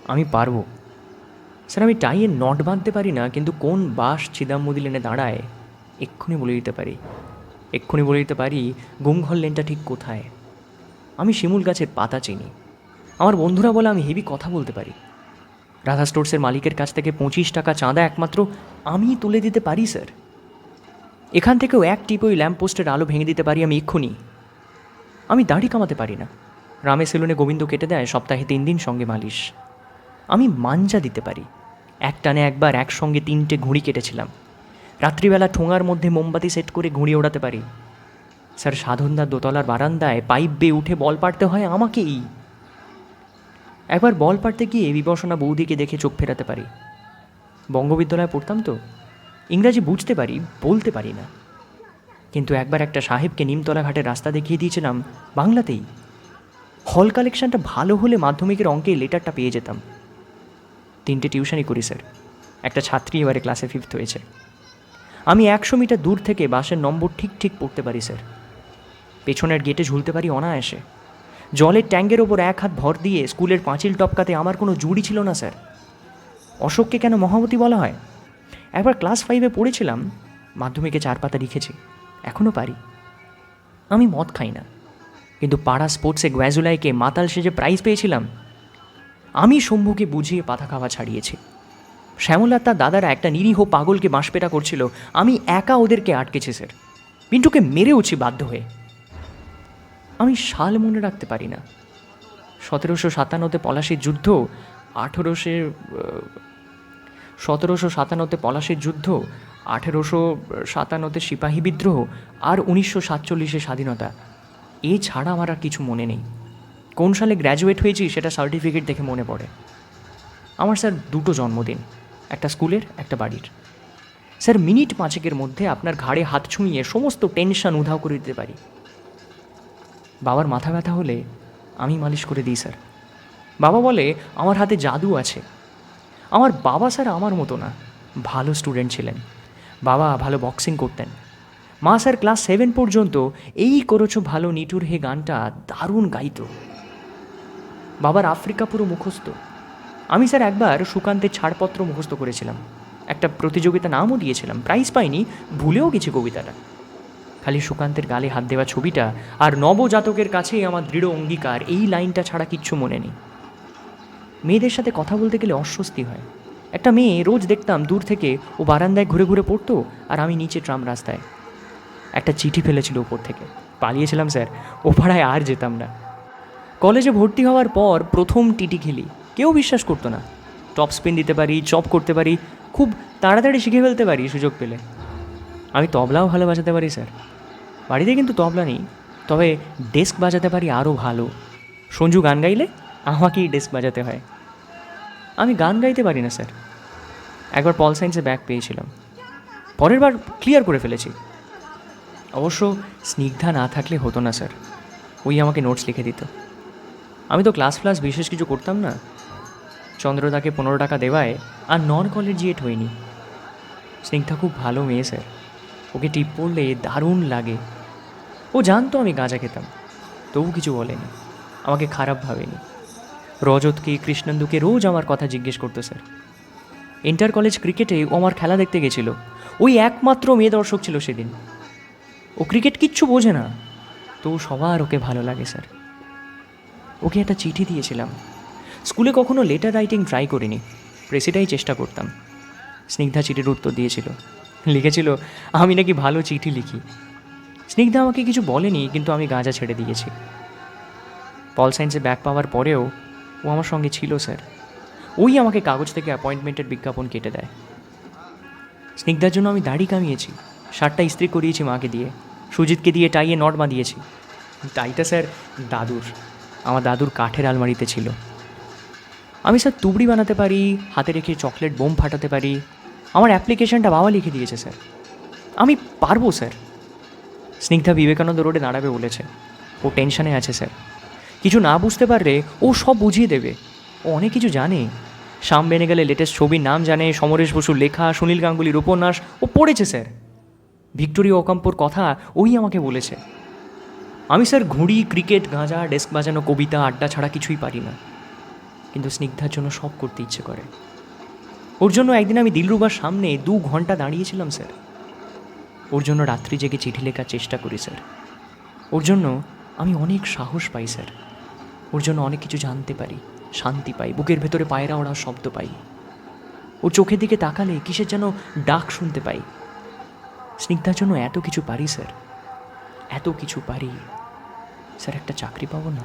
আমি পারবো স্যার। আমি টাইয়ে নট বাঁধতে পারি না, কিন্তু কোন বাস ছিদামুদি লেনে দাঁড়ায় এক্ষুনি বলে দিতে পারি। এক্ষুনি বলে দিতে পারি গুমঘর লেনটা ঠিক কোথায়। আমি শিমুল গাছের পাতা চিনি। আমার বন্ধুরা বলে আমি হেভি কথা বলতে পারি। রাধা স্টোর্সের মালিকের কাছ থেকে 25 টাকা চাঁদা একমাত্র আমিই তুলে দিতে পারি স্যার। এখান থেকেও এক টিপে ওই ল্যাম্পপোস্টের আলো ভেঙে দিতে পারি আমি এক্ষুনি। আমি দাড়ি কামাতে পারি না, রামে সেলুনে গোবিন্দ কেটে দেয় সপ্তাহে 3 দিন সঙ্গে মালিশ। আমি মাঞ্জা দিতে পারি, এক টানে একবার একসঙ্গে 3টে ঘুড়ি কেটেছিলাম। রাত্রিবেলা ঠোঙার মধ্যে মোমবাতি সেট করে ঘুড়ি ওড়াতে পারি। স্যার সাধনদার দোতলার বারান্দায় পাইপ বেয়ে উঠে বল পাড়তে হয় আমাকেই। একবার বল পাড়তে গিয়ে বিবসনা বৌদিকে দেখে চোখ ফেরাতে পারি। বঙ্গবিদ্যালয়ে পড়তাম তো, ইংরাজি বুঝতে পারি, বলতে পারি না। কিন্তু একবার একটা সাহেবকে নিমতলা ঘাটের রাস্তা দেখিয়ে দিয়েছিলাম বাংলাতেই। হল কালেকশনটা ভালো হলে মাধ্যমিকের অঙ্কে লেটারটা পেয়ে যেতাম। 3টে টিউশনই করি স্যার। একটা ছাত্রী এবারে ক্লাসে 5th হয়েছে। আমি 100 মিটার দূর থেকে বাসের নম্বর ঠিক ঠিক পড়তে পারি স্যার। পেছনের গেটে ঝুলতে পারি অনায়াসে। জলের ট্যাঙ্কের ওপর এক হাত ভর দিয়ে স্কুলের পাঁচিল টপকাতে আমার কোনো জুড়ি ছিল না স্যার। অশোককে কেন মহামতি বলা হয়? একবার ক্লাস 5-এ পড়েছিলাম, মাধ্যমিকে 4 পাতা লিখেছি, এখনও পারি। আমি মদ খাই না, কিন্তু পাড়া স্পোর্টসে গ্র্যাজুলাইকে মাতাল সেজে প্রাইজ পেয়েছিলাম। আমি শম্ভুকে বুঝিয়ে পাতা খাওয়া ছাড়িয়েছি। শ্যামল আর তার দাদারা একটা নিরীহ পাগলকে বাঁশপেটা করছিল, আমি একা ওদেরকে আটকেছি স্যার। পিন্টুকে মেরেওছি বাধ্য হয়ে। আমি সাল মনে রাখতে পারি না। 1757-তে পলাশির যুদ্ধ, 1757-তে পলাশির যুদ্ধ, 1857-তে সিপাহী বিদ্রোহ, আর 1947-এ স্বাধীনতা। এছাড়া আমার আর কিছু মনে নেই। কোন সালে গ্র্যাজুয়েট হয়েছি সেটা সার্টিফিকেট দেখে মনে পড়ে। আমার স্যার 2টো জন্মদিন, একটা স্কুলের, একটা বাড়ির। স্যার মিনিট 5-এর মধ্যে আপনার ঘাড়ে হাত ছুঁয়ে সমস্ত টেনশন উধাও করে দিতে পারি। বাবার মাথা ব্যথা হলে আমি মালিশ করে দিই স্যার। বাবা বলে আমার হাতে জাদু আছে। আমার বাবা স্যার আমার মতো না, ভালো স্টুডেন্ট ছিলেন। বাবা ভালো বক্সিং করতেন। মা স্যার ক্লাস 7 পর্যন্ত এই করেছো ভালো নিটুর হে গানটা দারুণ গাইতো। বাবার আফ্রিকা পুরো মুখস্থ। আমি স্যার একবার সুকান্তের ছাড়পত্র মুখস্থ করেছিলাম, একটা প্রতিযোগিতা নামও দিয়েছিলাম, প্রাইজ পাইনি, ভুলেও গেছি কবিতাটা। খালি সুকান্তের গালে হাত দেওয়া ছবিটা আর নবজাতকের কাছেই আমার দৃঢ় অঙ্গীকার, এই লাইনটা ছাড়া কিচ্ছু মনে নেই। মেয়েদের সাথে কথা বলতে গেলে অস্বস্তি হয়। একটা মেয়ে রোজ দেখতাম দূর থেকে, ও বারান্দায় ঘুরে ঘুরে পড়তো আর আমি নিচে ট্রাম রাস্তায়। একটা চিঠি ফেলেছিল উপর থেকে, পালিয়েছিলাম স্যার, ও পাড়ায় আর যেতাম না। কলেজে ভর্তি হওয়ার পর প্রথম টিটি খেলি, কেউ বিশ্বাস করতো না। টপ স্পিন দিতে পারি, চপ করতে পারি, খুব তাড়াতাড়ি শিখে ফেলতে পারি সুযোগ পেলে। আমি তবলাও ভালো বাজাতে পারি স্যার। বাড়িতে কিন্তু তবলা নেই, তবে ডেস্ক বাজাতে পারি আরও ভালো। সঞ্জু গান গাইলে আমাকেই ডেস্ক বাজাতে হয়। আমি গান গাইতে পারি না স্যার। একবার পল সায়েন্সে ব্যাক পেয়েছিলাম, পরের বার ক্লিয়ার করে ফেলেছি। অবশ্য স্নিগ্ধা না থাকলে হতো না স্যার, ওই আমাকে নোটস লিখে দিত। আমি তো ক্লাস বিশেষ কিছু করতাম না। চন্দ্রদাকে 15 টাকা দেওয়ায় আর নন কলেজিয়েট হইনি। স্নিগ্ধা খুব ভালো মেয়ে স্যার, ওকে টিপ পড়লে দারুণ লাগে। ও জানতো আমি গাঁজা খেতাম, তবু কিছু বলেনি, আমাকে খারাপ ভাবেনি। রজতকে, কৃষ্ণেন্দুকে রোজ আমার কথা জিজ্ঞেস করতো স্যার। ইন্টার কলেজ ক্রিকেটে ও আমার খেলা দেখতে গেছিল, ওই একমাত্র মেয়ে দর্শক ছিল সেদিন। ও ক্রিকেট কিচ্ছু বোঝে না, তো সবার ওকে ভালো লাগে স্যার। ওকে একটা চিঠি দিয়েছিলাম। স্কুলে কখনো লেটার রাইটিং ট্রাই করিনি, প্রেসিটাই চেষ্টা করতাম। স্নিগ্ধা চিঠির উত্তর দিয়েছিল, লিখেছিল আমি নাকি ভালো চিঠি লিখি। স্নিগ্ধা আমাকে কিছু বলেনি, কিন্তু আমি গাঁজা ছেড়ে দিয়েছি। পল সায়েন্সে ব্যাক পাওয়ার পরেও ও আমার সঙ্গে ছিল স্যার। ওই আমাকে কাগজ থেকে অ্যাপয়েন্টমেন্টের বিজ্ঞাপন কেটে দেয়। স্নিগ্ধার জন্য আমি দাড়ি কামিয়েছি, শার্টটা ইস্ত্রি করিয়েছি মাকে দিয়ে, সুজিতকে দিয়ে টাইয়ে নট বাঁধিয়েছি। টাইটা স্যার দাদুর, আমার দাদুর কাঠের আলমারিতে ছিল। আমি স্যার তুবড়ি বানাতে পারি, হাতে রেখে চকলেট বোম ফাটাতে পারি। আমার অ্যাপ্লিকেশনটা বাবা লিখে দিয়েছে স্যার। আমি পারবো স্যার। স্নিগ্ধা বিবেকানন্দ রোডে দাঁড়াবে বলেছে, ও টেনশানে আছে স্যার। কিছু না বুঝতে পারলে ও সব বুঝিয়ে দেবে, ও অনেক কিছু জানে। শাম বেনে গেলে লেটেস্ট ছবির নাম জানে, সমরেশ বসুর লেখা, সুনীল গাঙ্গুলির উপন্যাস ও পড়েছে স্যার। ভিক্টোরিয়া ওকাম্পোর কথা ওই আমাকে বলেছে। আমি স্যার ঘুড়ি, ক্রিকেট, গাঁজা, ডেস্ক বাজানো, কবিতা, আড্ডা ছাড়া কিছুই পারি না। কিন্তু স্নিগ্ধার জন্য সব করতে ইচ্ছে করে। ওর জন্য একদিন আমি দিলরুবার সামনে 2 ঘন্টা দাঁড়িয়েছিলাম স্যার। ওর জন্য রাত্রি জেগে চিঠি লেখার চেষ্টা করি স্যার। ওর জন্য আমি অনেক সাহস পাই স্যার। ওর জন্য অনেক কিছু জানতে পারি, শান্তি পাই, বুকের ভেতরে পায়রা ওড়ার শব্দ পাই। ওর চোখের দিকে তাকালে কিসের যেন ডাক শুনতে পাই। স্নিগ্ধার জন্য এত কিছু পারি স্যার, এত কিছু পারি। স্যার একটা চাকরি পাবো না?